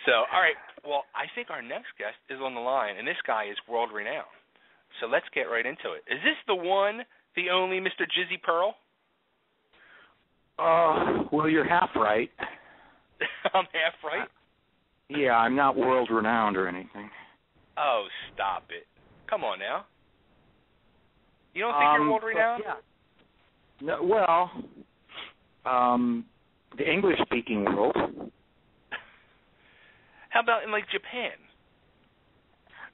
So, all right. Well, I think our next guest is on the line, and this guy is world-renowned. So let's get right into it. Is this the one, the only Mr. Jizzy Pearl? Well, you're half right. I'm half right? Yeah, I'm not world-renowned or anything. Oh, stop it. Come on now. You don't think you're world-renowned? Yeah. No, well, the English-speaking world. How about in, like, Japan?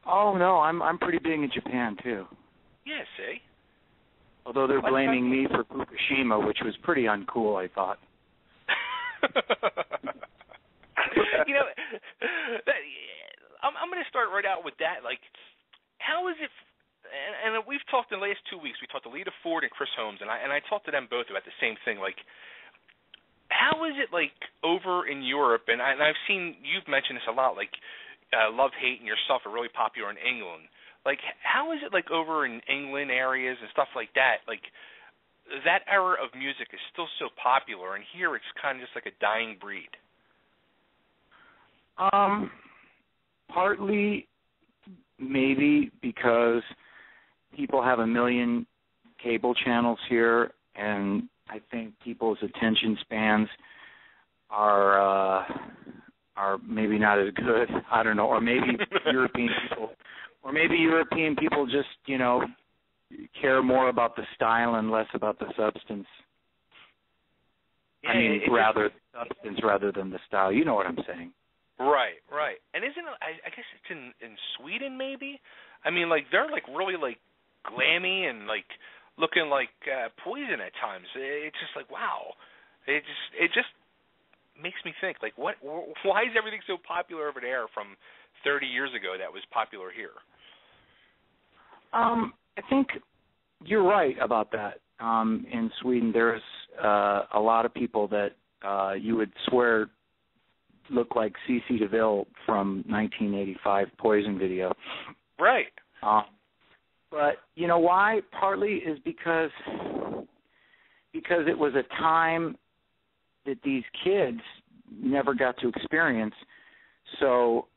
Oh, no, I'm pretty big in Japan, too. Yeah, see? Although they're blaming me for Fukushima, which was pretty uncool, I thought. You know, I'm going to start right out with that. Like, how is it, and we've talked in the last 2 weeks, we talked to Lita Ford and Chris Holmes, and I talked to them both about the same thing. Like, how is it, like, over in Europe, and I've seen, you've mentioned this a lot, like, Love, Hate, and Yourself are really popular in England. Like, how is it, like, over in England areas and stuff like that? Like, that era of music is still so popular, and here it's kind of just like a dying breed. Partly maybe because people have a million cable channels here, and I think people's attention spans are maybe not as good. I don't know, or maybe European people just, you know, care more about the style and less about the substance. Yeah, I mean, rather substance rather than the style. You know what I'm saying? Right, right. And isn't it, I guess it's in Sweden maybe? I mean, like, they're, like, really, like, glammy and, like, looking like Poison at times. It's just like, wow. It just makes me think, like, why is everything so popular over there from 30 years ago that was popular here? I think you're right about that. In Sweden, there's a lot of people that you would swear look like C.C. DeVille from 1985 Poison video. Right. But you know why? Partly is because it was a time that these kids never got to experience. So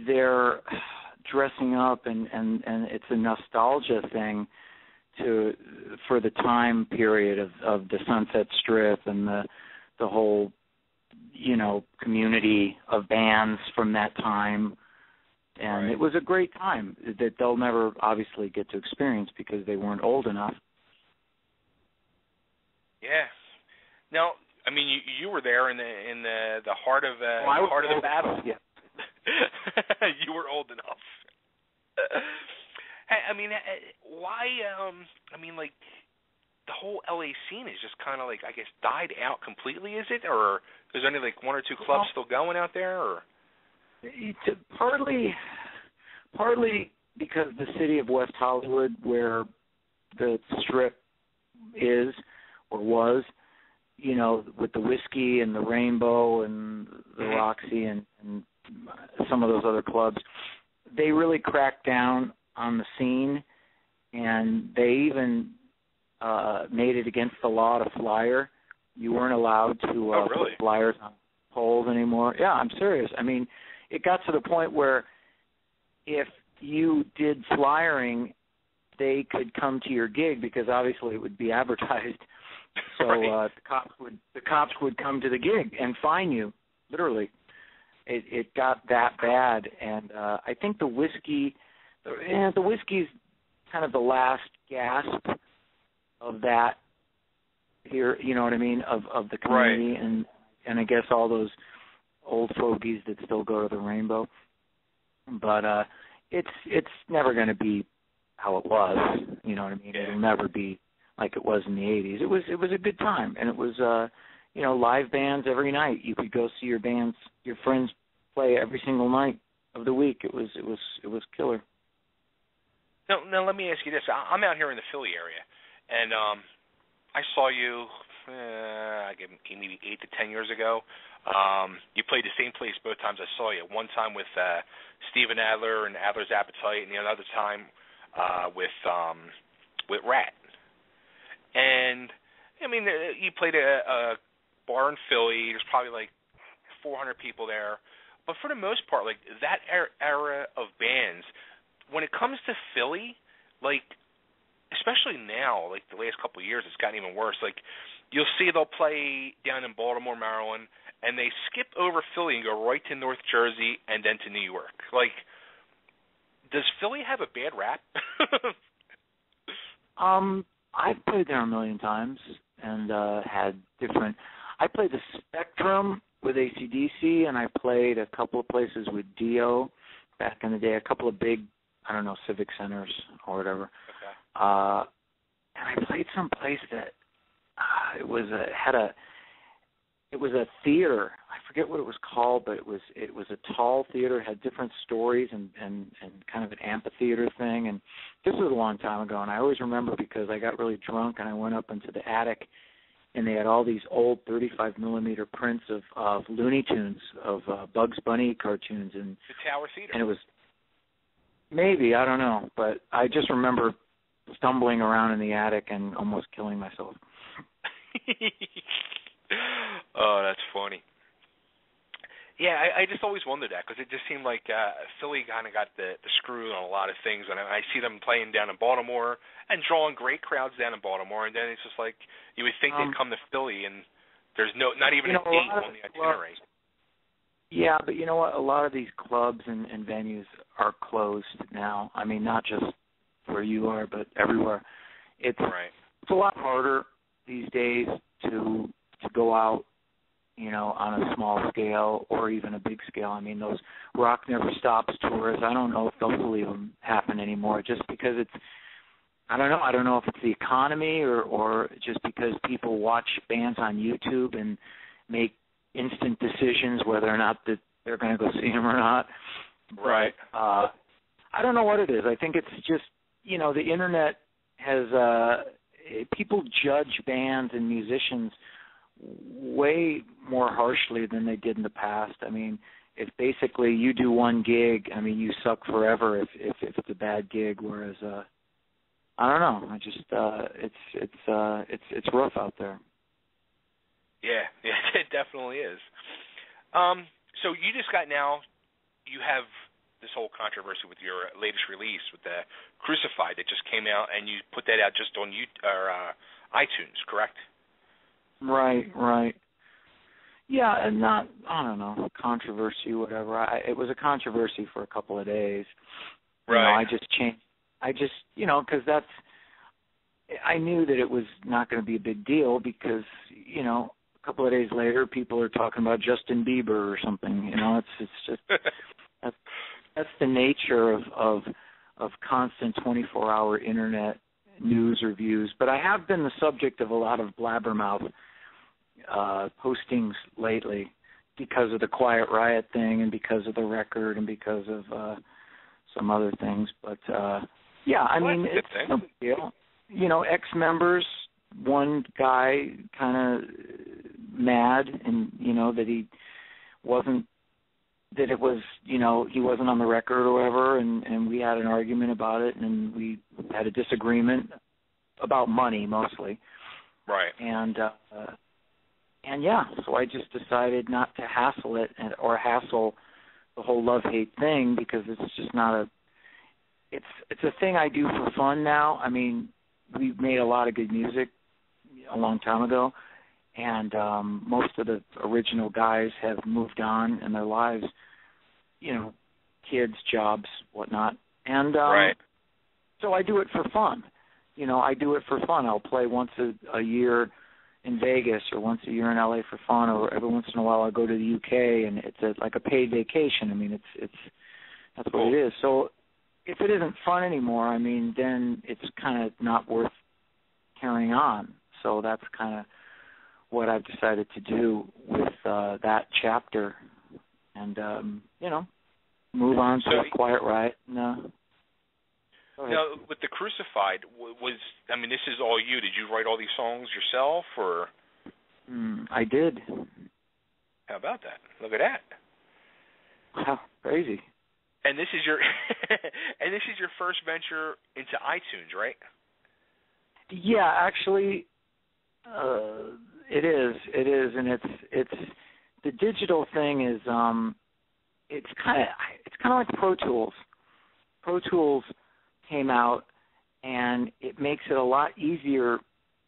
they're dressing up, and it's a nostalgia thing for the time period of the Sunset Strip and the whole, you know, community of bands from that time. And right. It was a great time that they'll never obviously get to experience because they weren't old enough. Yeah. Now, I mean, you were there in the heart of the battle. Yeah. You were old enough. I mean, why? I mean, like, the whole LA scene is just kind of like, I guess, died out completely. Is it, or there's only like one or two clubs still going out there, or? Partly because the city of West Hollywood, where the Strip is or was, you know, with the Whiskey and the Rainbow and the Roxy and some of those other clubs, they really cracked down on the scene, and they even made it against the law to flyer. You weren't allowed to put flyers on poles anymore. Yeah, I'm serious. I mean, it got to the point where if you did flyering, they could come to your gig because obviously it would be advertised. So the cops would come to the gig and fine you, literally. It got that bad, and I think the Whiskey's kind of the last gasp of that here. You know what I mean? Of the community, right. and I guess all those old fogies that still go to the Rainbow. But it's never going to be how it was. You know what I mean? Yeah. It'll never be like it was in the 80s. It was a good time, and it was you know, live bands every night. You could go see your friends play every single night of the week. It was killer. Now let me ask you this. I'm out here in the Philly area, and I saw you maybe 8 to 10 years ago. You played the same place both times I saw you. One time with Steven Adler and Adler's Appetite, and the other time with Ratt. And I mean, you played a bar in Philly. There's probably like 400 people there. but for the most part, like that era of bands, when it comes to Philly, like especially now, like the last couple of years, it's gotten even worse. Like you'll see they'll play down in Baltimore, Maryland, and they skip over Philly and go right to North Jersey and then to New York. Like, does Philly have a bad rap? I've played there a million times and had different. I played the Spectrum with AC/DC, and I played a couple of places with Dio back in the day. A couple of big, I don't know, civic centers or whatever. Okay. And I played some place that it was a theater. I forget what it was called, but it was a tall theater, had different stories and kind of an amphitheater thing. And this was a long time ago, and I always remember because I got really drunk and I went up into the attic, and they had all these old 35 millimeter prints of Looney Tunes, of Bugs Bunny cartoons, and the Tower Theater. And it was maybe, I don't know, but I just remember stumbling around in the attic and almost killing myself. Oh, that's funny. Yeah, I just always wondered that because it just seemed like Philly kind of got the screw on a lot of things, and I see them playing down in Baltimore and drawing great crowds down in Baltimore, and then it's just like you would think they'd come to Philly, and there's not even a date on the itinerary. Yeah, but you know what? A lot of these clubs and venues are closed now. I mean, not just where you are, but everywhere. It's a lot harder these days to go out, on a small scale or even a big scale. I mean, those Rock Never Stops tours, I don't know if they'll believe them happen anymore just because I don't know if it's the economy or just because people watch bands on YouTube and make instant decisions whether or not that they're going to go see them or not. Right. But, I don't know what it is. I think it's just, the Internet has, people judge bands and musicians way more harshly than they did in the past. I mean, if basically you do one gig, I mean, you suck forever if it's a bad gig. Whereas, I don't know. I just it's rough out there. Yeah, it definitely is. So you just got you have this whole controversy with your latest release with the Crucified that just came out, and you put that out just on iTunes, correct? Right. Yeah, and I don't know, controversy, whatever. It was a controversy for a couple of days. Right. Because I knew that it was not going to be a big deal because, a couple of days later, people are talking about Justin Bieber or something. It's just that's the nature of constant 24-hour Internet news reviews. But I have been the subject of a lot of blabbermouth postings lately because of the Quiet Riot thing and because of the record and because of some other things. But, yeah, I mean, it's no big deal. Ex-members, one guy kind of mad and, that he wasn't, that it was, he wasn't on the record or whatever, and we had an argument about it, and we had a disagreement about money mostly. Right. And yeah, so I just decided not to hassle it or hassle the whole love-hate thing because it's just not it's a thing I do for fun now. I mean, we made a lot of good music a long time ago, and most of the original guys have moved on in their lives, kids, jobs, whatnot. And right. So I do it for fun. I do it for fun. I'll play once a year in Vegas or once a year in LA for fun, or every once in a while I'll go to the UK, and it's like a paid vacation. I mean, it's that's what it is. So if it isn't fun anymore, I mean, then it's kind of not worth carrying on. So that's kind of what I've decided to do with that chapter, and move on to a Quiet Riot. Now, with the Crucified, this is all you. Did you write all these songs yourself, or? I did. How about that? Look at that. Wow, crazy. And this is your first venture into iTunes, right? Yeah, actually, it is, and it's the digital thing is it's kind of like Pro Tools. Pro Tools came out, and it makes it a lot easier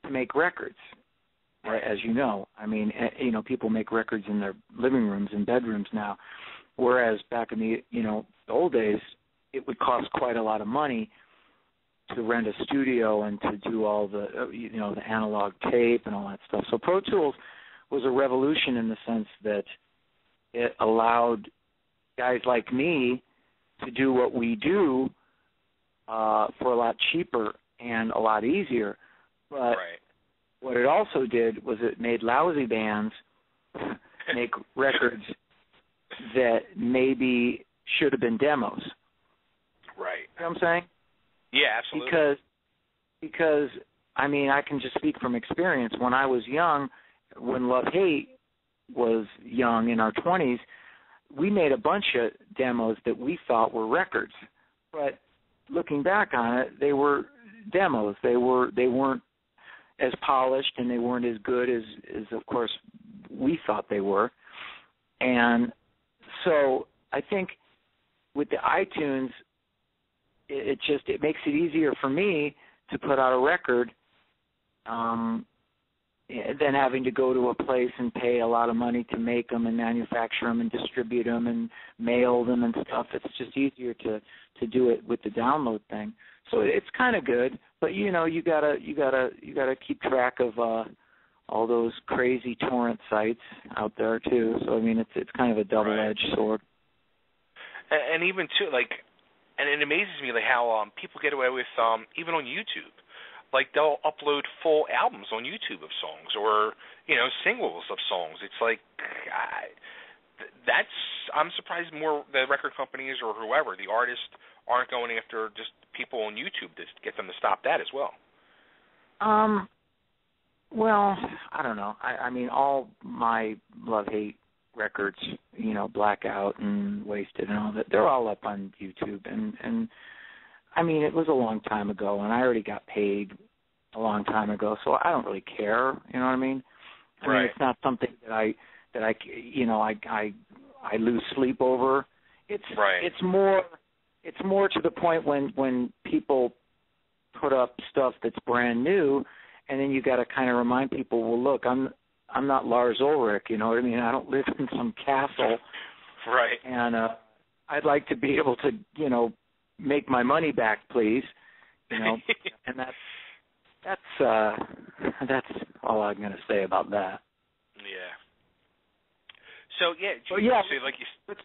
to make records, as you know. I mean, people make records in their living rooms and bedrooms now, whereas back in the old days, it would cost quite a lot of money to rent a studio and to do all the the analog tape and all that stuff. So Pro Tools was a revolution in the sense that it allowed guys like me to do what we do for a lot cheaper and a lot easier. But what it also did was it made lousy bands make records that maybe should have been demos. Right. You know what I'm saying? Yeah, absolutely. Because I mean, I can just speak from experience. When I was young, when Love Hate was young in our 20s, we made a bunch of demos that we thought were records. But looking back on it, they were demos. They weren't as polished, and they weren't as good as of course we thought they were. And so I think with the iTunes, it makes it easier for me to put out a record than having to go to a place and pay a lot of money to make them and manufacture them and distribute them and mail them and stuff. It's just easier to do it with the download thing. So it's kind of good, but you gotta keep track of all those crazy torrent sites out there too. So I mean, it's kind of a double-edged sword. And even too, and it amazes me how people get away with even on YouTube. Like they'll upload full albums on YouTube of songs, or singles of songs. It's like I'm surprised more the record companies or whoever, the artists, aren't going after just people on YouTube to get them to stop that as well. Well, I don't know. I mean, all my Love Hate records, Blackout and Wasted and all that, they're all up on YouTube. And I mean, it was a long time ago, and I already got paid a long time ago, so I don't really care. You know what I mean? I mean, it's not something that I lose sleep over. It's more to the point when people put up stuff that's brand new, and then you got to kind of remind people, well, look, I'm not Lars Ulrich, you know what I mean? I don't live in some castle. Right. And I'd like to be able to, make my money back, please. And that's all I'm going to say about that. Yeah. So let's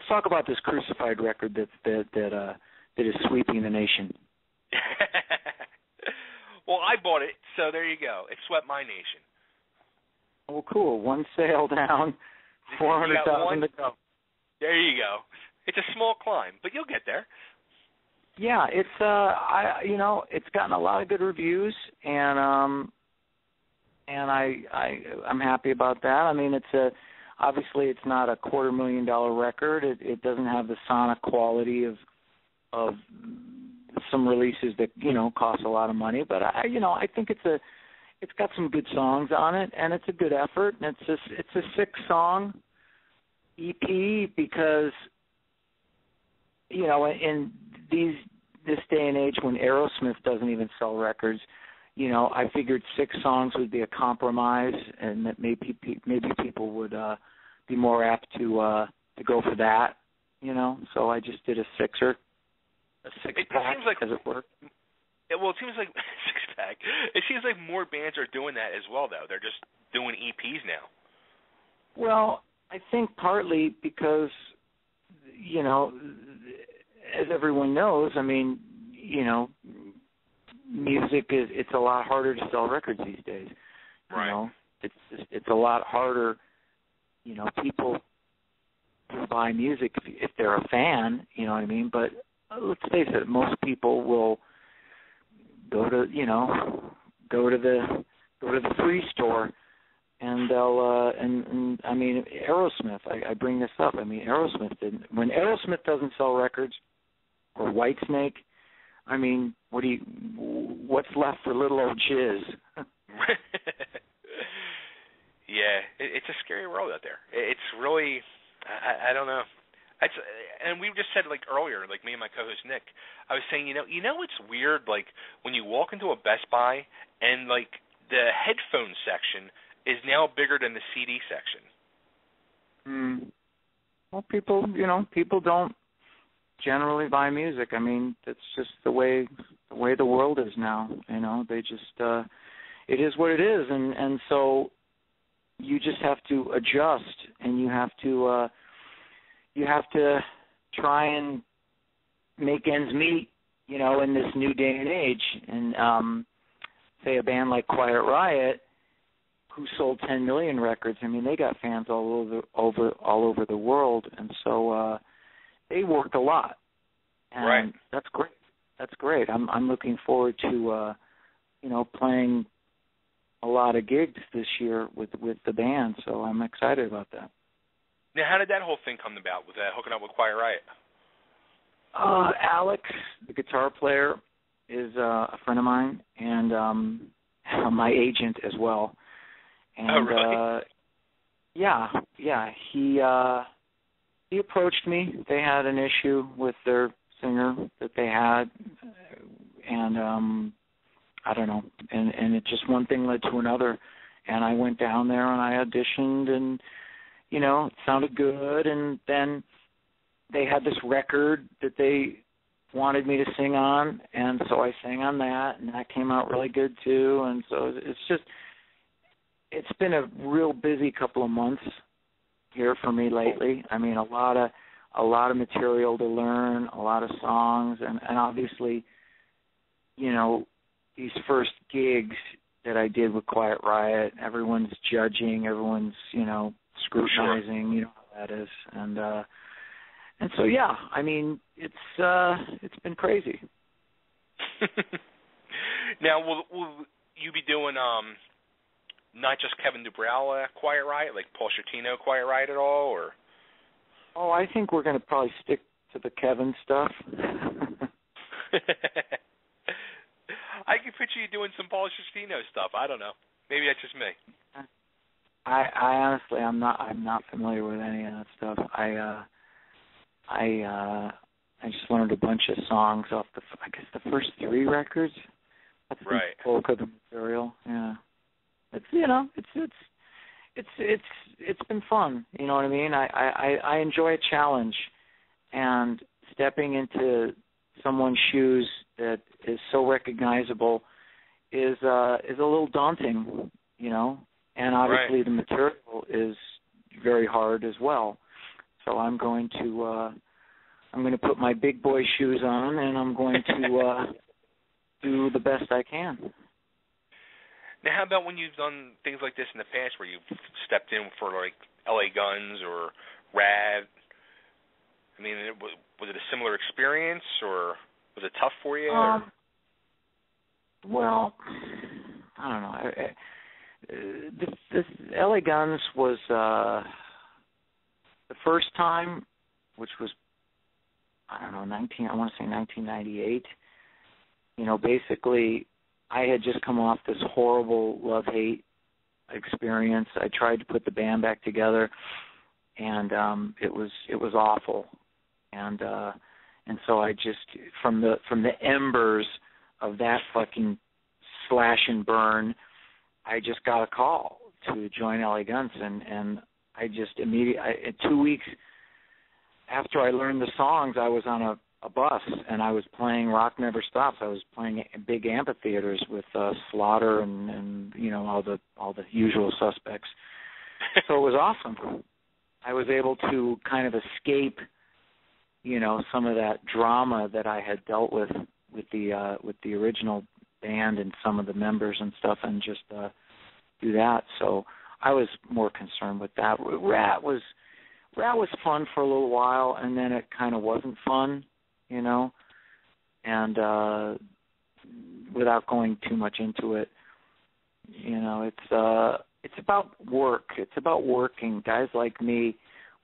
talk about this Crucified record that is sweeping the nation. Well, I bought it, so there you go. It swept my nation. Oh, cool. One sale down, 400,000 to go. There you go. It's a small climb, but you'll get there. Yeah, it's it's gotten a lot of good reviews, and I'm happy about that. I mean, obviously it's not a $250,000 record. It doesn't have the sonic quality of some releases that cost a lot of money, but I think it's got some good songs on it, and it's a good effort, and it's a 6-song EP because in this day and age when Aerosmith doesn't even sell records, I figured 6 songs would be a compromise, and that maybe people would be more apt to go for that, So I just did a 6-pack. Does it work? Well, it seems like 6-pack. It seems like more bands are doing that as well, though. They're just doing EPs now. Well, I think partly because, as everyone knows, I mean, music it's a lot harder to sell records these days. Right. It's a lot harder. People buy music if they're a fan. You know what I mean? But let's face it, most people will go to the free store, and they'll and I mean Aerosmith. I bring this up. I mean Aerosmith didn't. When Aerosmith doesn't sell records, or Whitesnake, I mean, what's left for little old Jizz? Yeah, it's a scary world out there. It's really, I don't know. And we just said, like, earlier, like, me and my co-host Nick, I was saying, you know it's weird, like, when you walk into a Best Buy and, like, the headphone section is now bigger than the CD section. Well, people don't generally buy music. I mean, it's just the way the world is now. They just it is what it is, and so you just have to adjust, and you have to try and make ends meet, in this new day and age. And say a band like Quiet Riot, who sold 10 million records. I mean, they got fans all over the world, and so they worked a lot. And right. That's great. That's great. I'm looking forward to playing a lot of gigs this year with the band, so I'm excited about that. Now, how did that whole thing come about with hooking up with Quiet Riot? Alex, the guitar player, is a friend of mine, and my agent as well. And, oh, really? Yeah. He approached me. They had an issue with their singer that they had, and I don't know. And it just one thing led to another, and I went down there and I auditioned, and it sounded good. And then they had this record that they wanted me to sing on, and so I sang on that, and that came out really good too. And so it's been a real busy couple of months here for me lately. I mean, a lot of material to learn, a lot of songs, and obviously, these first gigs that I did with Quiet Riot, everyone's judging, everyone's, scrutinizing, you know how that is. And so, yeah, I mean, it's been crazy. Now, will you be doing not just Kevin Dubrow Quiet Riot, like Paul Shortino Quiet Riot at all, or? Oh, I think we're going to probably stick to the Kevin stuff. I can picture you doing some Paul Shortino stuff. I don't know. Maybe that's just me. I honestly, I'm not familiar with any of that stuff. I just learned a bunch of songs off the first 3 records. That's the bulk of the material. Yeah, it's been fun. You know what I mean? I enjoy a challenge, and stepping into someone's shoes that is so recognizable is a little daunting, And obviously the material is very hard as well. So I'm going to put my big boy shoes on, and I'm going to do the best I can. Now, how about when you've done things like this in the past, where you've stepped in for like LA Guns or Ratt? I mean, was it a similar experience, or was it tough for you? Well, I don't know. This LA Guns was the first time, which was, I don't know, I want to say 1998. Basically, I had just come off this horrible love-hate experience. I tried to put the band back together, and it was awful. And so I just, from the embers of that fucking slash and burn, I just got a call to join LA Guns, and I just immediately, 2 weeks after I learned the songs, I was on a bus, and I was playing Rock Never Stops. I was playing big amphitheaters with Slaughter and all the usual suspects. So it was awesome. I was able to kind of escape, some of that drama that I had dealt with the original band and some of the members and stuff, and just do that. So I was more concerned with that. Ratt was fun for a little while, and then it kind of wasn't fun, and without going too much into it, it's about work. It's about working. Guys like me,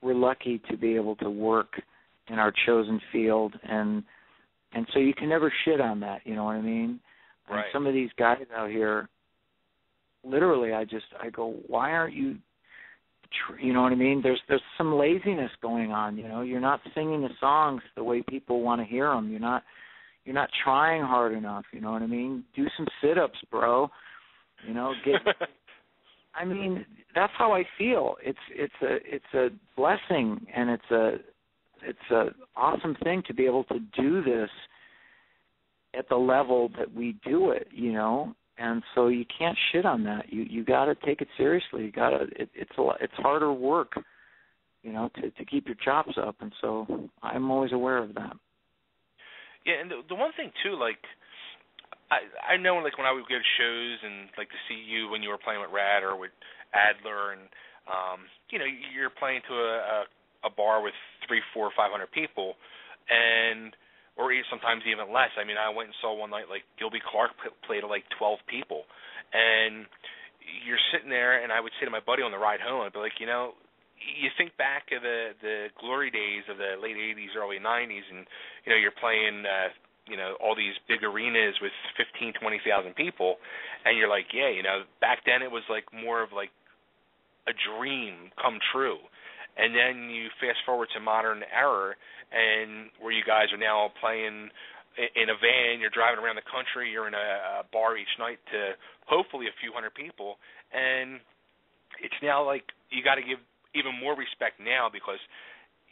we're lucky to be able to work in our chosen field, and so you can never shit on that, you know what I mean? Right. And some of these guys out here, literally, I go, why aren't you you know what I mean? There's some laziness going on. You know, you're not singing the songs the way people want to hear them. You're not trying hard enough. You know what I mean? Do some sit-ups, bro. You know, I mean, that's how I feel. It's a blessing, and it's a awesome thing to be able to do this at the level that we do it, you know. And so you can't shit on that. You got to take it seriously. You got to. It's harder work, you know, to keep your chops up. And so I'm always aware of that. Yeah, and the one thing too, like I know, like when I would go to shows and like to see you when you were playing with Ratt or with Adler, and you know, you're playing to a bar with 300, 400, 500 people, and or sometimes even less. I mean, I went and saw one night, like, Gilby Clarke played to, like, 12 people. And you're sitting there, and I would say to my buddy on the ride home, I'd be like, you know, you think back of the glory days of the late 80s, early 90s, and, you know, you're playing, you know, all these big arenas with 15, 20,000 people, and you're like, yeah, you know, back then it was, like, more of, like, a dream come true. And then you fast forward to modern era, and where you guys are now playing in a van, you're driving around the country, you're in a bar each night to hopefully a few hundred people, and it's now like you got to give even more respect now, because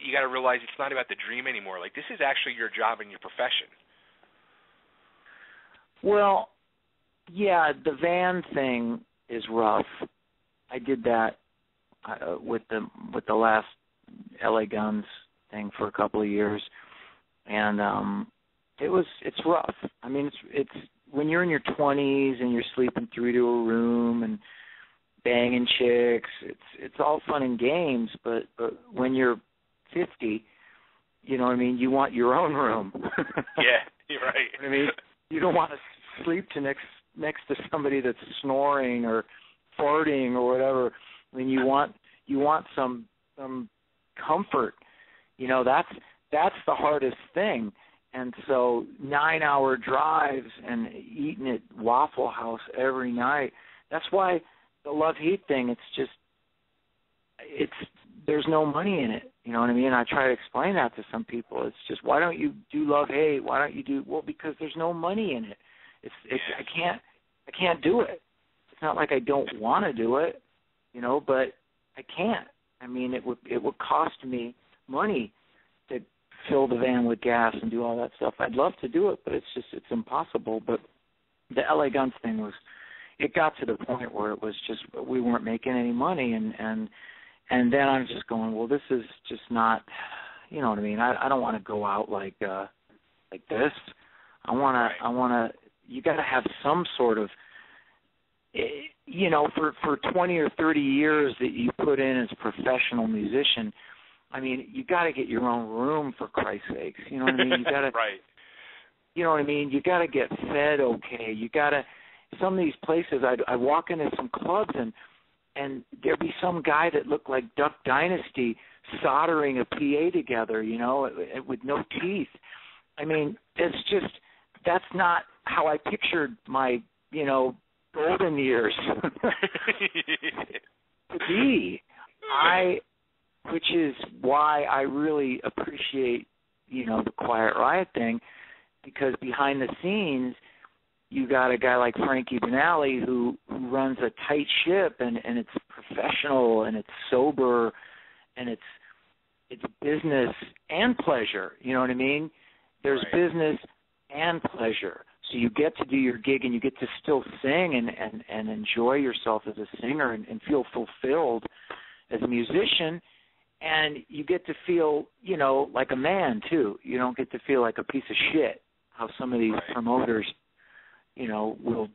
you got to realize it's not about the dream anymore. Like, this is actually your job and your profession. Well, yeah, the van thing is rough. I did that with the last LA Guns thing for a couple of years, and it's rough. I mean, it's when you're in your 20s and you're sleeping through to a room and banging chicks, it's all fun and games, but when you're 50, you know what I mean, you want your own room. Yeah, you're right. You know what I mean, you don't want to sleep next to somebody that's snoring or farting or whatever. I mean, you want some comfort. You know, that's the hardest thing. And so 9-hour drives and eating at Waffle House every night, that's why the love-hate thing, there's no money in it. You know what I mean? I try to explain that to some people. It's just, why don't you do love-hate? Why don't you do, well, because there's no money in it. I can't do it. It's not like I don't want to do it, you know, but I can't. I mean, it would cost me money to fill the van with gas and do all that stuff. I'd love to do it, but it's impossible. But the LA Guns thing it got to the point where it was just, we weren't making any money, and then I'm just going, well, this is just not, you know what I mean? I don't want to go out like this. I want to. You got to have some sort of, you know, for 20 or 30 years that you put in as a professional musician, I mean, you got to get your own room, for Christ's sakes. You know what I mean? You got to, right. You know what I mean? You got to get fed okay. You got to, some of these places, I walk into some clubs and there'd be some guy that looked like Duck Dynasty soldering a PA together, you know, with no teeth. I mean, it's just, that's not how I pictured my, you know, golden years to be. Which is why I really appreciate, you know, the Quiet Riot thing, because behind the scenes, you got a guy like Frankie Benally who runs a tight ship, and it's professional and it's sober and it's business and pleasure. You know what I mean? There's right. business and pleasure. So you get to do your gig and you get to still sing and enjoy yourself as a singer and feel fulfilled as a musician. And you get to feel, you know, like a man, too. You don't get to feel like a piece of shit, how some of these right. promoters, you know, will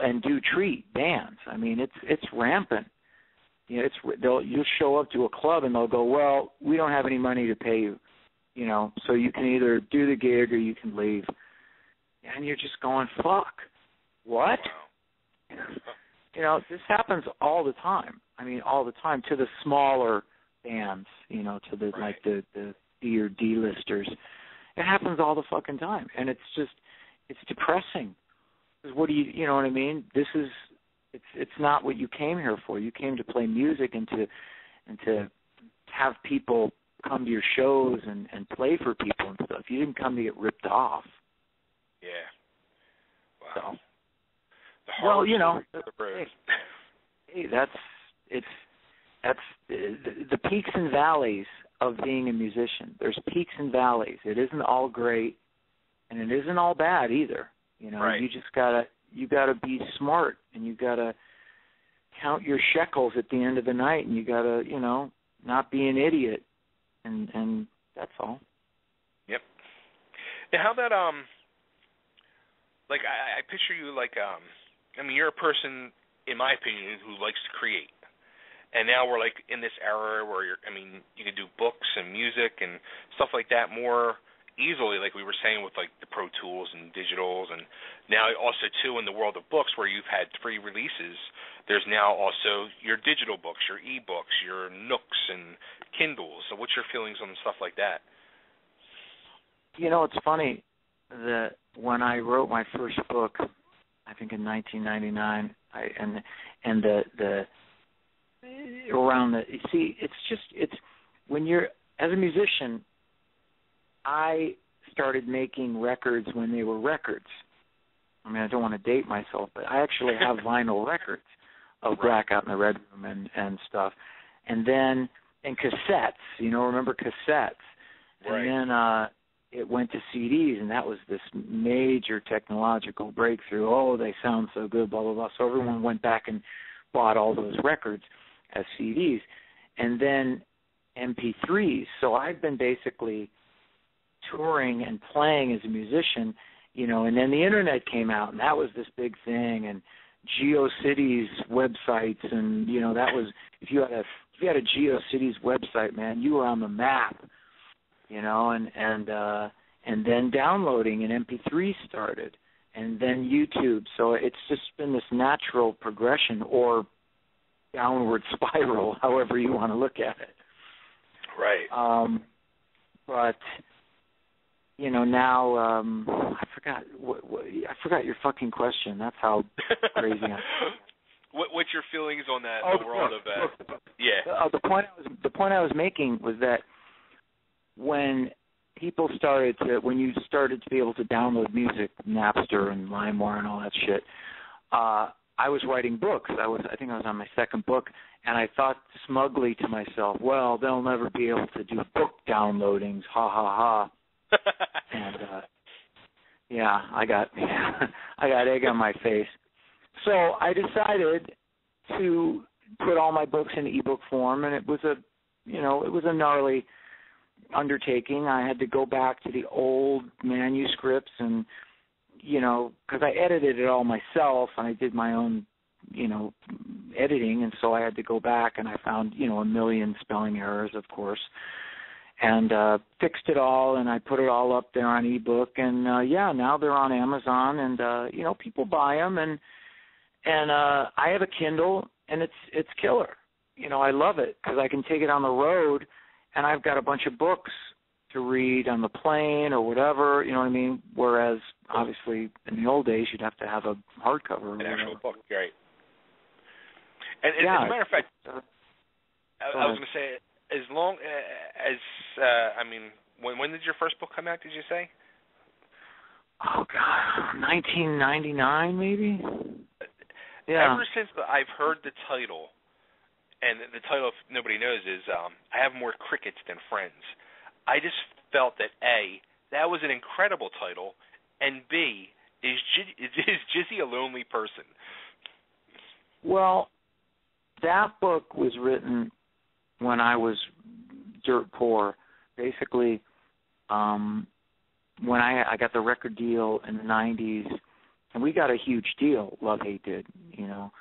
and do treat bands. I mean, it's rampant. You know, you'll show up to a club and they'll go, well, we don't have any money to pay you, you know, so you can either do the gig or you can leave. And you're just going, fuck, what? Wow. You know, this happens all the time. I mean, all the time to the smaller bands, you know, to the right. like the B or D listers. It happens all the fucking time, and it's depressing. Because what do you know what I mean? This it's not what you came here for. You came to play music and to have people come to your shows and play for people and stuff. You didn't come to get ripped off. Yeah. Wow. So, well, you know, hey, that's the peaks and valleys of being a musician. There's peaks and valleys. It isn't all great, and it isn't all bad either. You know, right. you just gotta be smart, and you gotta count your shekels at the end of the night, and you gotta, you know, not be an idiot, and that's all. Yep. Now, how about like I picture you like I mean, you're a person, in my opinion, who likes to create. And now we're like in this era where you can do books and music and stuff like that more easily, like we were saying with like the Pro Tools and digitals, and now also too in the world of books where you've had 3 releases, there's now also your digital books, your e-books, your Nooks and Kindles. So what's your feelings on stuff like that? You know, it's funny that when I wrote my first book, I think in 1999, it's when you're, as a musician, I started making records when they were records. I mean, I don't want to date myself, but I actually have vinyl records of Blackout in the Red Room and stuff. And then, and cassettes, you know, remember cassettes? Right. And then it went to CDs, and that was this major technological breakthrough. Oh, they sound so good, blah, blah, blah. So everyone went back and bought all those records as CDs. And then MP3s. So I've been basically touring and playing as a musician, you know, and then the internet came out, and that was this big thing, and GeoCities websites, and, you know, that was, if you had a GeoCities website, man, you were on the map, you know, and then downloading and MP3 started, and then YouTube. So it's just been this natural progression, or downward spiral, however you want to look at it. Right. But you know, now I forgot your fucking question. That's how crazy I am. What's your feelings on that? The world of that? Yeah. The point I was making was that when you started to be able to download music, Napster and LimeWire and all that shit, I was writing books. I think I was on my second book, and I thought smugly to myself, well, they'll never be able to do book downloadings, ha ha ha. And yeah, I got egg on my face. So I decided to put all my books in ebook form, and it was a gnarly undertaking. I had to go back to the old manuscripts, and you know, because I edited it all myself, and I did my own, you know, editing, and so I had to go back, and I found, you know, a million spelling errors, of course, and fixed it all, and I put it all up there on ebook, and now they're on Amazon, and you know, people buy them, and I have a Kindle, and it's killer. You know, I love it because I can take it on the road, and I've got a bunch of books to read on the plane or whatever, you know what I mean? Whereas, obviously, in the old days, you'd have to have a hardcover or whatever. An actual book, right. And as a matter of fact, I was going to say, as long as, when did your first book come out, did you say? Oh, God, 1999 maybe? Yeah. Ever since I've heard the title, and the title, if nobody knows, is I Have More Crickets Than Friends. I just felt that, A, that was an incredible title, and B, is Jizzy a lonely person? Well, that book was written when I was dirt poor. Basically, when I got the record deal in the 90s, and we got a huge deal, Love Hate did, you know,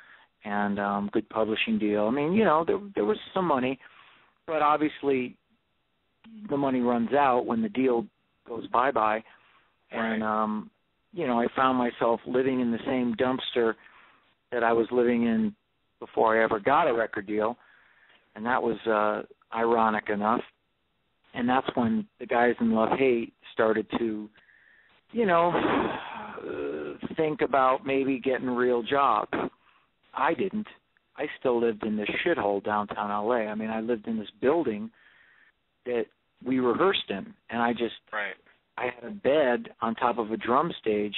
and good publishing deal. I mean, you know, there was some money, but obviously the money runs out when the deal goes bye-bye. And, you know, I found myself living in the same dumpster that I was living in before I ever got a record deal, and that was ironic enough. And that's when the guys in Love Hate started to, you know, think about maybe getting real jobs. I didn't. I still lived in this shithole downtown LA. I mean, I lived in this building that we rehearsed in, and I had a bed on top of a drum stage,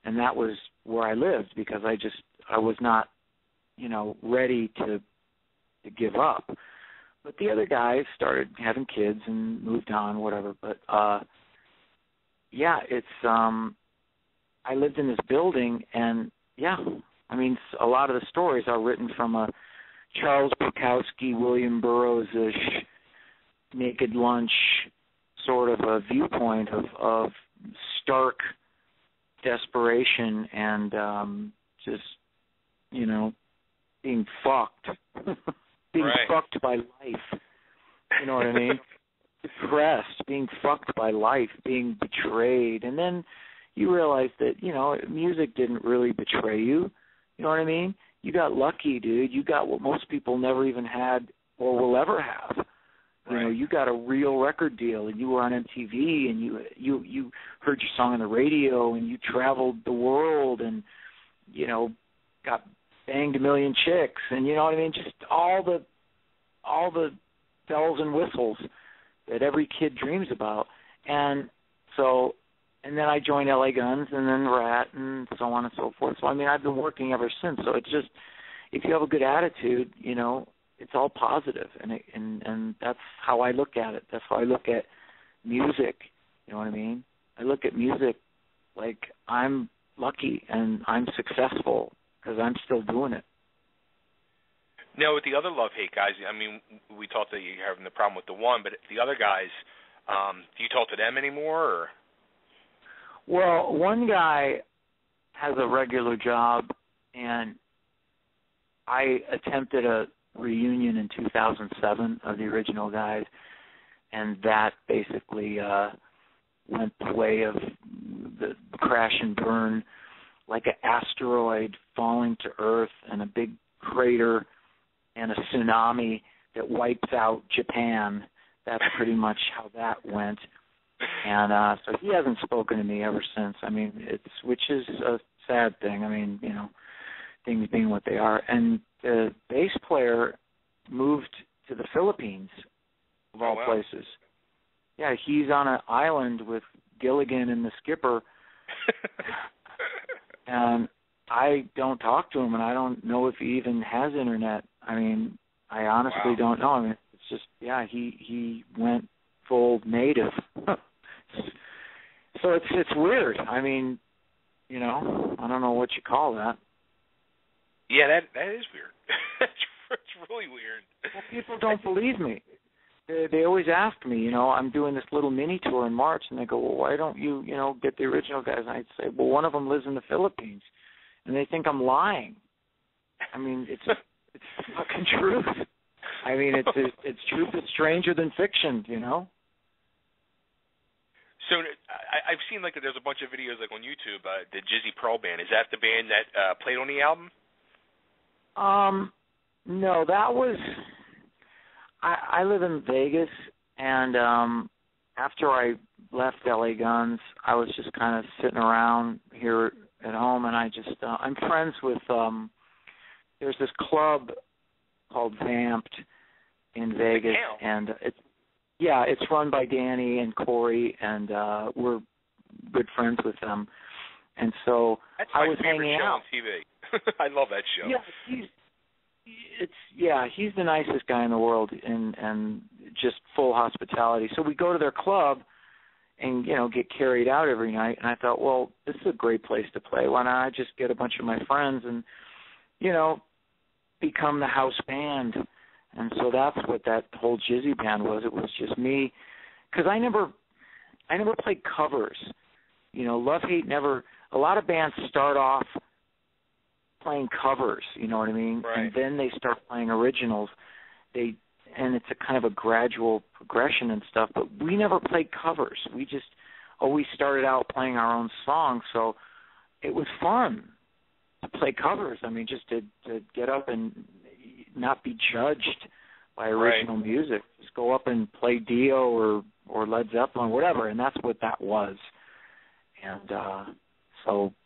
and that was where I lived because I was not, ready to give up. But the other guys started having kids and moved on, whatever. But it's I lived in this building, and I mean, a lot of the stories are written from a Charles Bukowski, William Burroughs-ish, Naked Lunch sort of a viewpoint of stark desperation and just, being fucked. Being fucked by life. You know what I mean? Depressed, being fucked by life, being betrayed. And then you realize that, music didn't really betray you. You know what I mean? You got lucky, dude. You got what most people never even had or will ever have. You got a real record deal, and you were on MTV, and you heard your song on the radio, and you traveled the world, and got banged a million chicks, and you know what I mean? Just all the bells and whistles that every kid dreams about. And then I joined LA Guns, and then Ratt, and so on and so forth. So I mean, I've been working ever since. So it's just, if you have a good attitude, it's all positive, and that's how I look at it. That's how I look at music. You know what I mean? I look at music like I'm lucky and I'm successful because I'm still doing it. Now, with the other love-hate guys, I mean, we talked that you're having the problem with the one, but the other guys, do you talk to them anymore? Or? Well, one guy has a regular job, and I attempted a reunion in 2007 of the original guys, and that basically went the way of the crash and burn, like an asteroid falling to Earth and a big crater and a tsunami that wipes out Japan. That's pretty much how that went. And so he hasn't spoken to me ever since. I mean, which is a sad thing. I mean, things being what they are. And the bass player moved to the Philippines, of all places. Yeah, he's on an island with Gilligan and the skipper. And I don't talk to him, and I don't know if he even has internet. I mean, I honestly don't know. I mean, it's just, he went full native. So it's weird. I mean, I don't know what you call that. Yeah, that is weird. It's really weird. Well, people don't believe me. They always ask me, I'm doing this little mini tour in March, and they go, well, why don't you, get the original guys? And I'd say, well, one of them lives in the Philippines, and they think I'm lying. I mean, it's fucking truth. I mean, it's truth that's stranger than fiction, So I've seen there's a bunch of videos on YouTube. The Jizzy Pearl Band, is that the band that played on the album? No, that was. I live in Vegas, and after I left LA Guns, I was just kind of sitting around here at home, and I just I'm friends with there's this club called Vamped in Vegas, and it's run by Danny and Corey, and we're good friends with them. And so I was hanging out. That's my favorite show on TV. I love that show. Yeah, he's the nicest guy in the world, and just full hospitality. So we go to their club and get carried out every night. And I thought, well, this is a great place to play. Why not I just get a bunch of my friends and become the house band? And so that's what that whole Jizzy band was. It was just me, because I never played covers. Love Hate never. A lot of bands start off playing covers, you know what I mean? Right. And then they start playing originals. And it's a kind of a gradual progression and stuff, but we never played covers. We just always started out playing our own songs, so it was fun to play covers. I mean, just to get up and not be judged by original music. Just go up and play Dio or Led Zeppelin, whatever, and that's what that was. And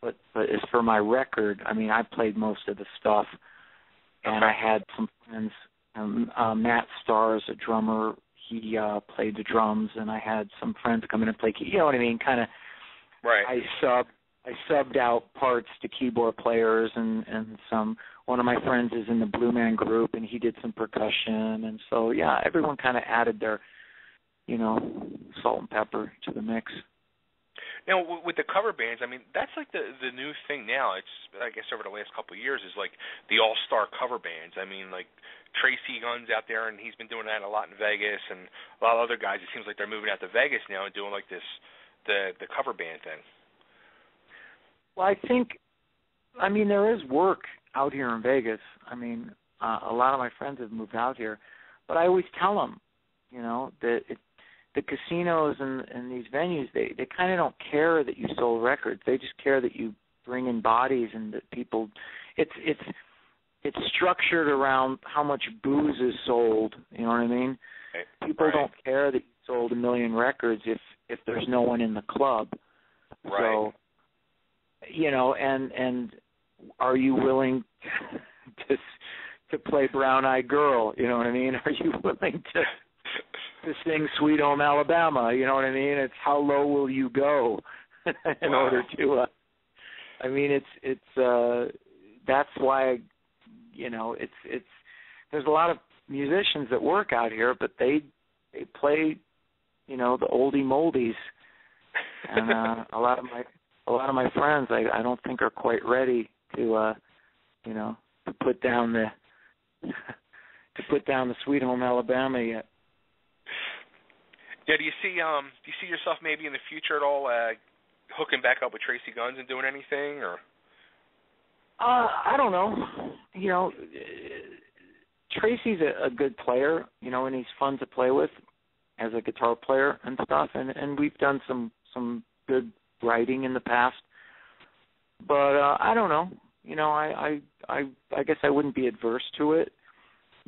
but as for my record, I mean, I played most of the stuff and I had some friends. Matt Starr is a drummer. He played the drums, and I had some friends come in and play. You know what I mean? Kind of. Right. I subbed out parts to keyboard players, and some. One of my friends is in the Blue Man Group, and he did some percussion, and so yeah, everyone kind of added their, salt and pepper to the mix. Now, with the cover bands, I mean, that's like the new thing now. It's, I guess, over the last couple of years is like the all-star cover bands. I mean, like Tracy Gunn's out there, and he's been doing that a lot in Vegas, and a lot of other guys, it seems like they're moving out to Vegas now and doing like this, the cover band thing. Well, I mean, there is work out here in Vegas. I mean, a lot of my friends have moved out here, but I always tell them, that the casinos and these venues, they kind of don't care that you sold records. They just care that you bring in bodies and that people. It's structured around how much booze is sold. You know what I mean? People don't care that you sold 1 million records if there's no one in the club. Right. So, and are you willing to play Brown Eyed Girl? You know what I mean? Are you willing to sing Sweet Home Alabama? You know what I mean? It's how low will you go in order to. I mean, it's that's why, it's there's a lot of musicians that work out here, but they play, the oldie moldies, and a lot of my friends I don't think are quite ready to to put down the Sweet Home Alabama yet. Yeah, do you see yourself maybe in the future at all hooking back up with Tracy Guns and doing anything, or? I don't know. Tracy's a good player, and he's fun to play with as a guitar player and stuff, and we've done some good writing in the past. But I don't know. I guess I wouldn't be adverse to it,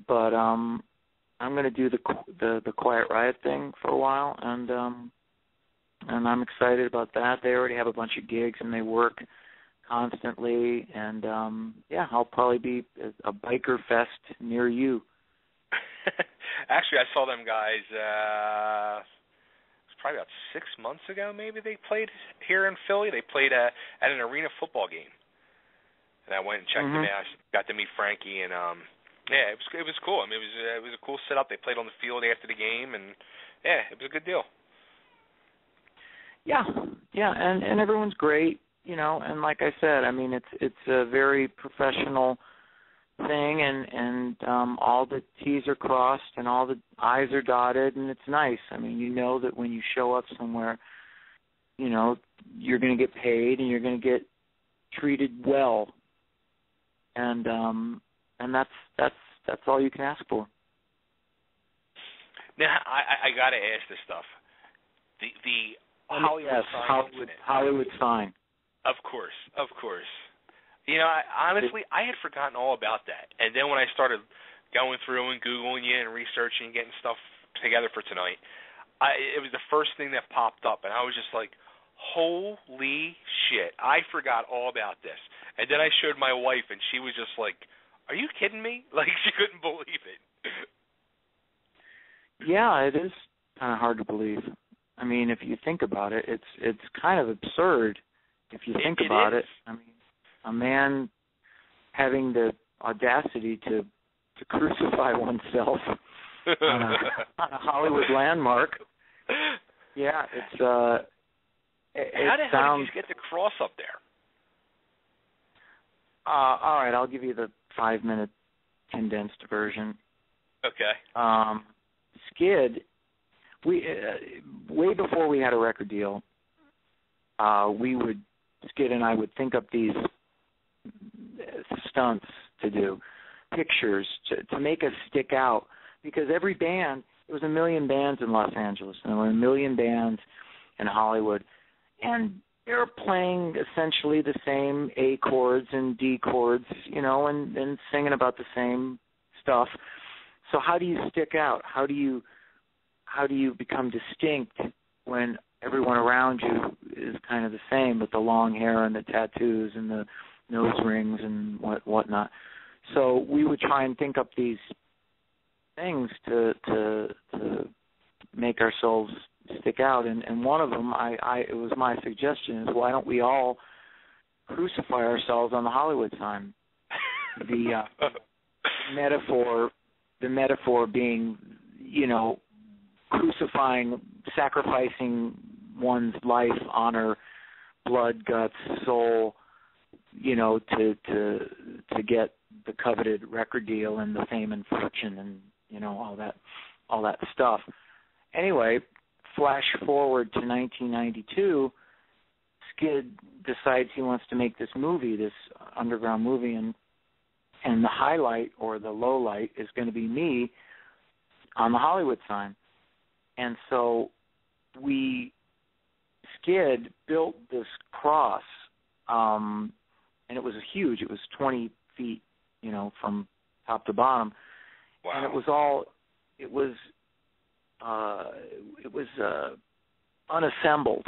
but I'm going to do the Quiet Riot thing for a while, and I'm excited about that. They already have a bunch of gigs, and they work constantly, and I'll probably be a biker fest near you. Actually, I saw them guys. It was probably about 6 months ago. Maybe they played here in Philly. They played at an arena football game, and I went and checked them out. Got to meet Frankie, and it was cool. I mean, it was a cool setup. They played on the field after the game, and it was a good deal. Yeah, and everyone's great. And like I said, I mean, it's a very professional thing, and all the T's are crossed and all the I's are dotted, and it's nice. I mean, that when you show up somewhere, you're going to get paid and you're going to get treated well, and that's all you can ask for. Now, I got to ask this stuff. The Hollywood sign. Of course. Honestly, I had forgotten all about that. And then when I started going through and Googling you and researching and getting stuff together for tonight, it was the first thing that popped up. And I was just like, holy shit, I forgot all about this. And then I showed my wife, and she was just like, are you kidding me? Like, she couldn't believe it. Yeah, it is kind of hard to believe. I mean, if you think about it, it's kind of absurd. If you think about it, I mean, a man having the audacity to crucify oneself on a Hollywood landmark. Yeah, it's how the hell did you get the cross up there? All right, I'll give you the 5-minute condensed version. Okay. Skid, we way before we had a record deal, Skid and I would think up these stunts to do, pictures to make us stick out, because every band, there was 1 million bands in Los Angeles, and there were 1 million bands in Hollywood, and they're playing essentially the same A chords and D chords, and singing about the same stuff. So how do you stick out? How do you become distinct when everyone around you is kind of the same, with the long hair and the tattoos and the nose rings and whatnot? so we would try and think up these things to make ourselves stick out, and one of them, it was my suggestion, is why don't we all crucify ourselves on the Hollywood sign? The metaphor being, crucifying, sacrificing one's life, honor, blood, guts, soul, to get the coveted record deal and the fame and fortune and all that stuff. Anyway, flash forward to 1992, Skid decides he wants to make this movie, this underground movie, and the highlight or the low light is going to be me on the Hollywood sign. And so Skid built this cross, and it was huge. It was 20 feet, from top to bottom. Wow. And it was unassembled.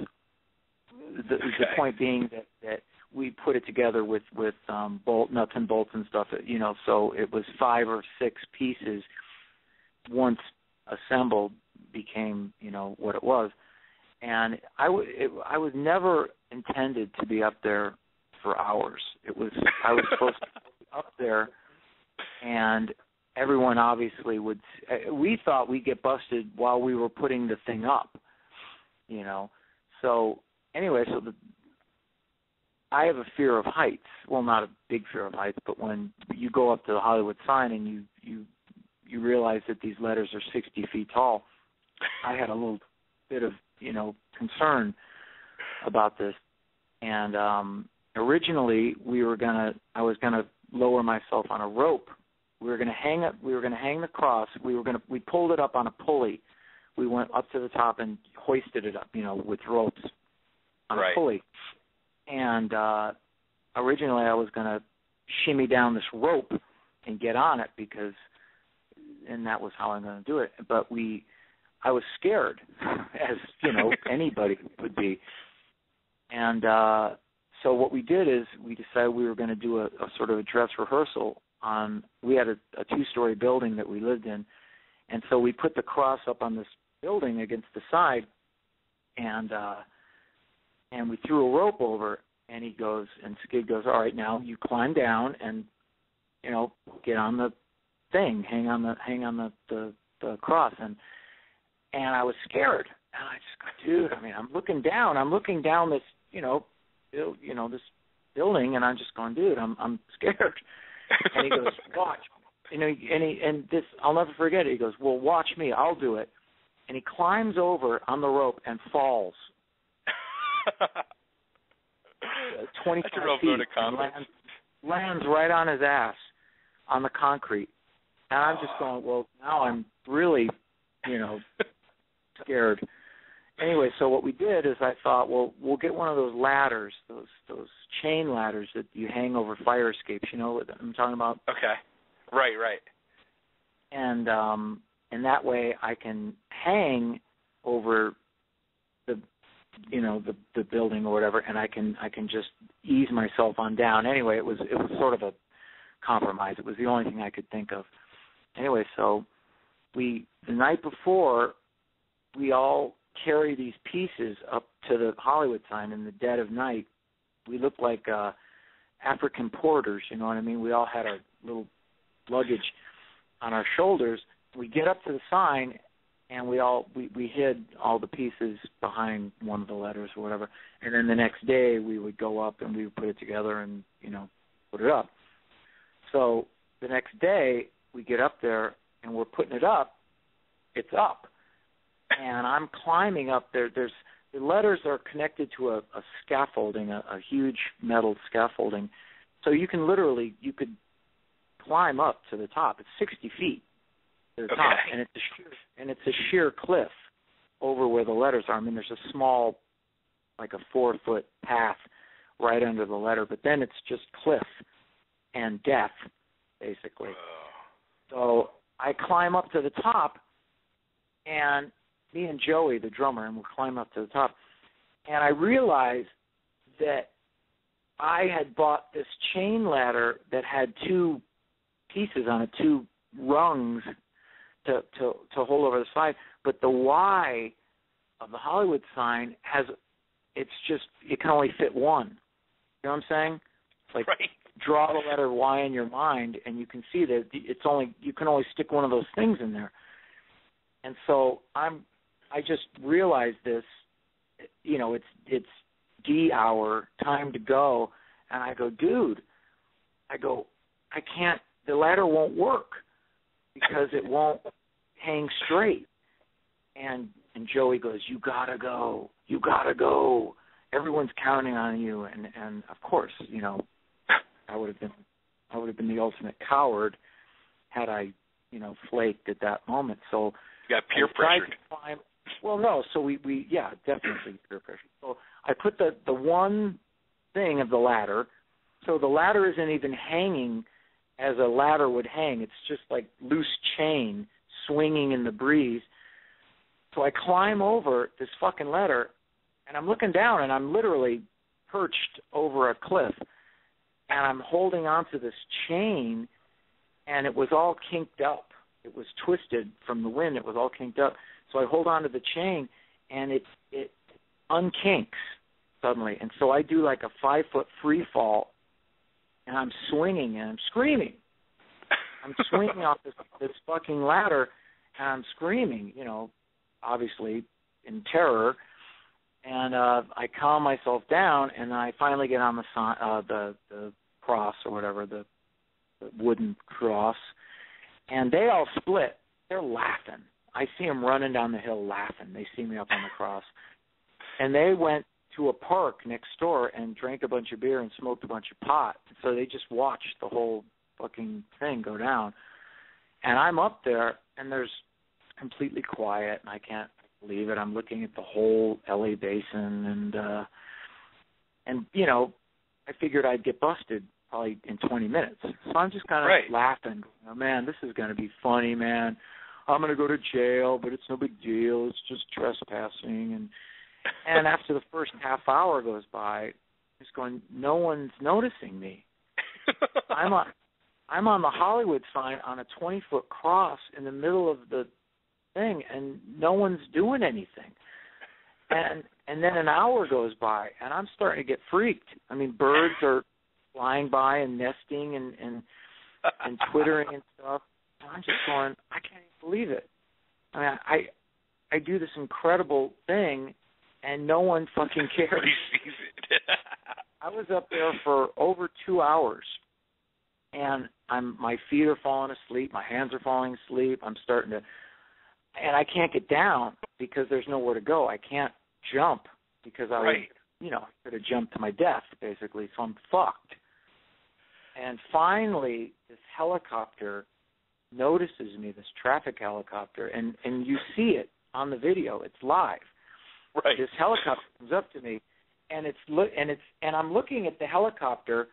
The point being that we put it together with nuts and bolts and stuff, so it was 5 or 6 pieces. Once assembled, became what it was. And I was never intended to be up there for hours. I was supposed to be up there, and everyone obviously would. We thought we'd get busted while we were putting the thing up, So anyway, I have a fear of heights. Well, not a big fear of heights, but when you go up to the Hollywood sign and you realize that these letters are 60 feet tall, I had a little bit of concern about this. And originally I was gonna lower myself on a rope. We were gonna hang the cross. We pulled it up on a pulley. We went up to the top and hoisted it up, with ropes on a pulley. And originally I was gonna shimmy down this rope and get on it and that was how I'm gonna do it. But I was scared, as anybody would be. And so what we did is we decided we were going to do a sort of a dress rehearsal we had a 2-story building that we lived in, and so we put the cross up on this building against the side, and we threw a rope over, and Skid goes, all right, now you climb down and, get on the thing, hang on the cross, and I was scared. And I just go, dude, I'm looking down this, this building, and I'm just going, dude, I'm scared. And he goes, watch. And this, I'll never forget it. He goes, well, watch me, I'll do it. And he climbs over on the rope and falls. 25 feet, and lands right on his ass on the concrete. And I'm just going, well, now I'm really, scared. Anyway, so what we did is I thought, well, we'll get one of those ladders, those chain ladders that you hang over fire escapes. You know what I'm talking about? Okay. Right. And that way I can hang over the building or whatever, and I can just ease myself on down. Anyway, it was sort of a compromise. It was the only thing I could think of. Anyway, so the night before, we all carry these pieces up to the Hollywood sign in the dead of night. We looked like African porters, you know what I mean? We all had our little luggage on our shoulders. We get up to the sign, and we hid all the pieces behind one of the letters or whatever. And then the next day, we would go up and we would put it together and, put it up. So the next day, we get up there, and we're putting it up. It's up. And I'm climbing up there. The letters are connected to a scaffolding, a huge metal scaffolding. So you could climb up to the top. It's 60 feet to the top, and it's a sheer cliff over where the letters are. There's a small, like a 4-foot path right under the letter, but then it's just cliff and death, basically. So I climb up to the top, and me and Joey, the drummer, and we'll climb up to the top. And I realized that I had bought this chain ladder that had 2 pieces on it, 2 rungs to hold over the side. But the Y of the Hollywood sign it can only fit one. You know what I'm saying? It's like right. draw the letter Y in your mind, and you can see that you can only stick one of those things in there. And so I just realized this, it's D hour, time to go, and I go, dude, I can't, the ladder won't work because it won't hang straight. And Joey goes, you gotta go. Everyone's counting on you, and of course, I would have been the ultimate coward had I, flaked at that moment. So you got peer pressured. Well, no. So we definitely peer pressure. So I put the one thing of the ladder. So the ladder isn't even hanging as a ladder would hang. It's just like loose chain swinging in the breeze. So I climb over this fucking ladder, and I'm looking down, and I'm literally perched over a cliff, and I'm holding onto this chain, and it was all kinked up. It was twisted from the wind. It was all kinked up. So I hold onto the chain, and it unkinks suddenly. And so I do like a 5-foot free fall, and I'm swinging, and I'm screaming. I'm swinging off this fucking ladder, and I'm screaming, obviously in terror. And I calm myself down, and I finally get on the cross or whatever, the wooden cross, and they all split. They're laughing. I see them running down the hill laughing. They see me up on the cross. And they went to a park next door and drank a bunch of beer and smoked a bunch of pot. So they just watched the whole fucking thing go down. And I'm up there, and there's completely quiet, and I can't believe it. I'm looking at the whole LA basin, and I figured I'd get busted probably in 20 minutes. So I'm just kind of laughing. Man, this is going to be funny, man. I'm going to go to jail, but it's no big deal. It's just trespassing. And after the first half hour goes by, just going, no one's noticing me. I'm on the Hollywood sign on a 20-foot cross in the middle of the thing, and no one's doing anything. And then an hour goes by, and I'm starting to get freaked. I mean, birds are flying by and nesting and twittering and stuff. And I'm just going, I can't even believe it. I mean, I do this incredible thing, and no one fucking cares. Nobody sees it. I was up there for over 2 hours, and my feet are falling asleep, my hands are falling asleep. I'm starting to, and I can't get down because there's nowhere to go. I can't jump because I could have jumped to my death basically. So I'm fucked. And finally, this helicopter notices me, this traffic helicopter, and you see it on the video. It's live. Right. This helicopter comes up to me, and I'm looking at the helicopter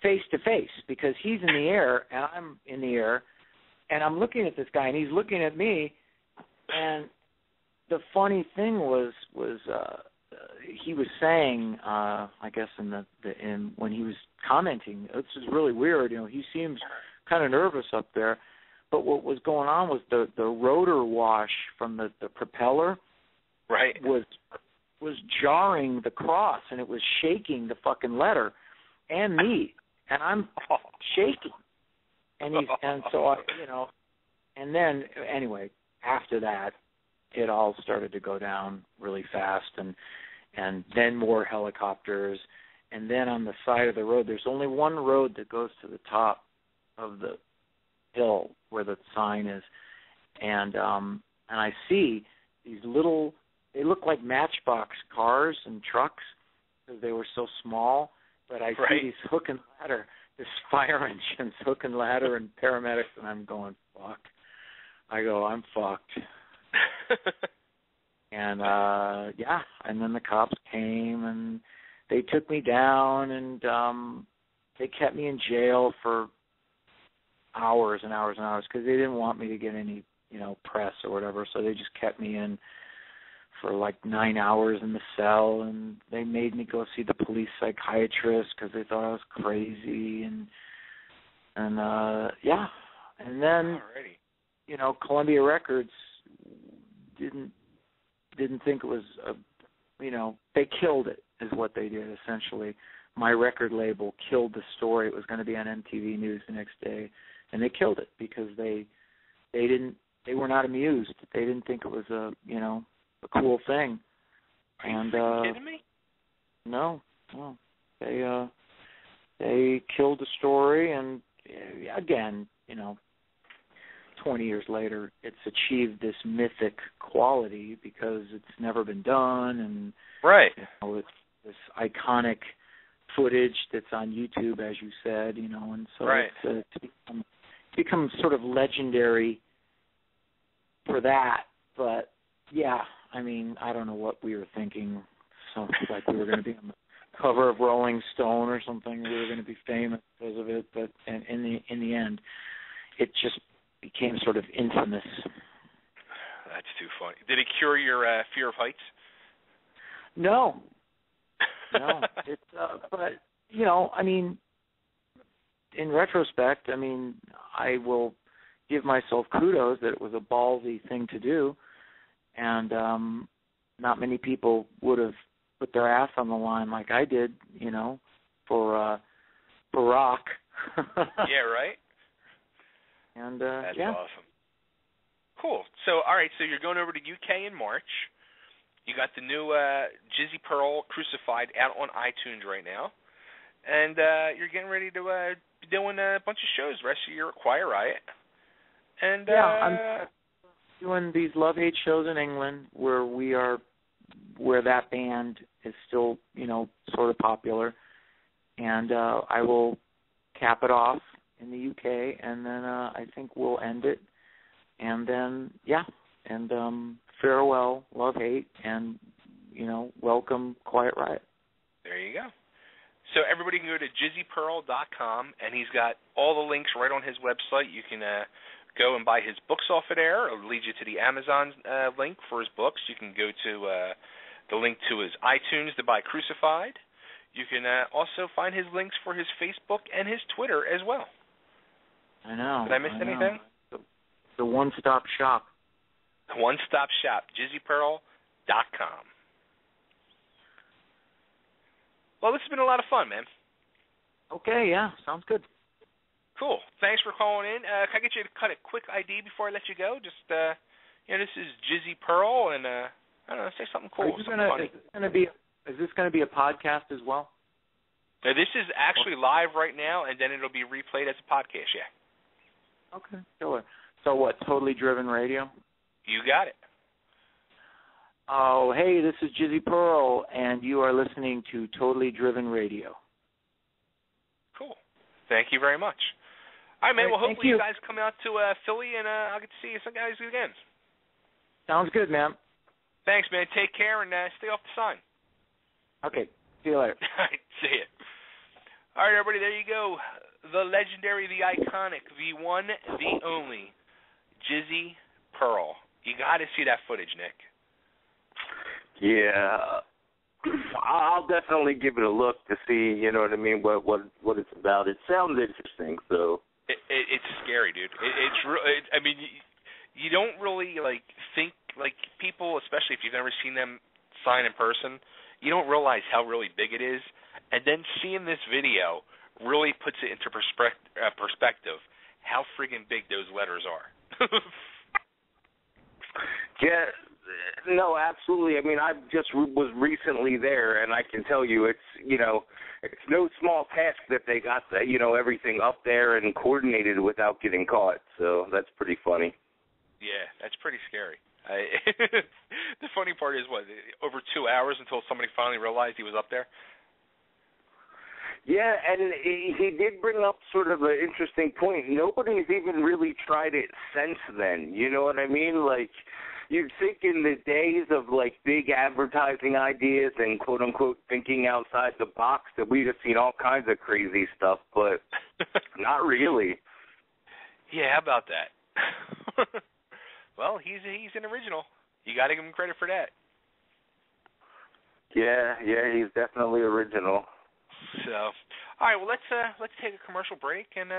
face to face because he's in the air and I'm in the air, and I'm looking at this guy and he's looking at me. And the funny thing was he was saying, I guess in when he was commenting, this is really weird. He seems kind of nervous up there. But what was going on was the rotor wash from the propeller was jarring the cross, and it was shaking the fucking letter and me, and I'm shaking. And so and then anyway, after that, it all started to go down really fast, and then more helicopters, and then on the side of the road, there's only one road that goes to the top of the hill where the sign is, and I see these little, they look like matchbox cars and trucks because they were so small, but I see these hook and ladder, this fire engines, hook and ladder, and paramedics, and I'm going, fuck. I go, I'm fucked. And and then the cops came and they took me down, and they kept me in jail for hours and hours and hours because they didn't want me to get any, press or whatever. So they just kept me in for like 9 hours in the cell, and they made me go see the police psychiatrist because they thought I was crazy. And And yeah, and then Alrighty. Columbia Records didn't think it was they killed it is what they did essentially. My record label killed the story. It was going to be on MTV News the next day, and they killed it because they were not amused. They didn't think it was a cool thing. Are you kidding me? No. They killed the story, and again, 20 years later, it's achieved this mythic quality because it's never been done, and right. It's this iconic footage that's on YouTube, as you said, and so right. It's become sort of legendary for that. But yeah, I mean, I don't know what we were thinking. So like we were going to be on the cover of Rolling Stone or something. We were going to be famous because of it, but in the end, it just became sort of infamous. That's too funny. Did it cure your fear of heights? No. It's but I mean, in retrospect, I mean, I will give myself kudos that it was a ballsy thing to do, and not many people would have put their ass on the line like I did, for rock. Yeah, right. And that's yeah. awesome. Cool. So, all right. So you're going over to UK in March. You got the new Jizzy Pearl Crucified out on iTunes right now, and you're getting ready to be doing a bunch of shows the rest of your Quiet Riot. And yeah, I'm doing these love-hate shows in England where that band is still, sort of popular, and I will cap it off in the UK, and then I think we'll end it, and then farewell, love, hate, and welcome Quiet Riot. There you go. So everybody can go to jizzypearl.com, and he's got all the links right on his website. You can go and buy his books off of there. It'll lead you to the Amazon link for his books. You can go to the link to his iTunes to buy Crucified. You can also find his links for his Facebook and his Twitter as well. I know. Did I miss anything? The one-stop shop. One-stop shop, jizzypearl.com. Well, this has been a lot of fun, man. Okay, yeah, sounds good. Cool. Thanks for calling in. Can I get you to cut a quick ID before I let you go? Just, this is Jizzy Pearl, and I don't know, say something cool, something funny. Is this going to be a podcast as well? Now, this is actually live right now, and then it'll be replayed as a podcast, yeah. Okay, sure. So what, Totally Driven Radio? You got it. Oh, hey, this is Jizzy Pearl, and you are listening to Totally Driven Radio. Cool. Thank you very much. All right, man. Well, hopefully you guys come out to Philly, and I'll get to see you some guys again. Sounds good, man. Thanks, man. Take care, and stay off the sun. Okay. See you later. All right. See you. All right, everybody. There you go. The legendary, the iconic, the one, the only, Jizzy Pearl. You got to see that footage, Nick. Yeah. I'll definitely give it a look to see, what it's about. It sounds interesting, so. It's scary, dude. I mean, you don't really, think, people, especially if you've never seen them sign in person, you don't realize how really big it is. And then seeing this video really puts it into perspective how friggin' big those letters are. Yeah, no, absolutely. I mean, I just was recently there, and I can tell you it's no small task that they got everything up there and coordinated without getting caught. So that's pretty funny. Yeah, that's pretty scary. The funny part is, over 2 hours until somebody finally realized he was up there? Yeah, and he did bring up sort of an interesting point. Nobody's even really tried it since then. You know what I mean? Like, you'd think in the days of, big advertising ideas and, quote-unquote, thinking outside the box that we'd have seen all kinds of crazy stuff, but not really. Yeah, how about that? Well, he's an original. You got to give him credit for that. Yeah, he's definitely original. So, all right, well, let's take a commercial break, and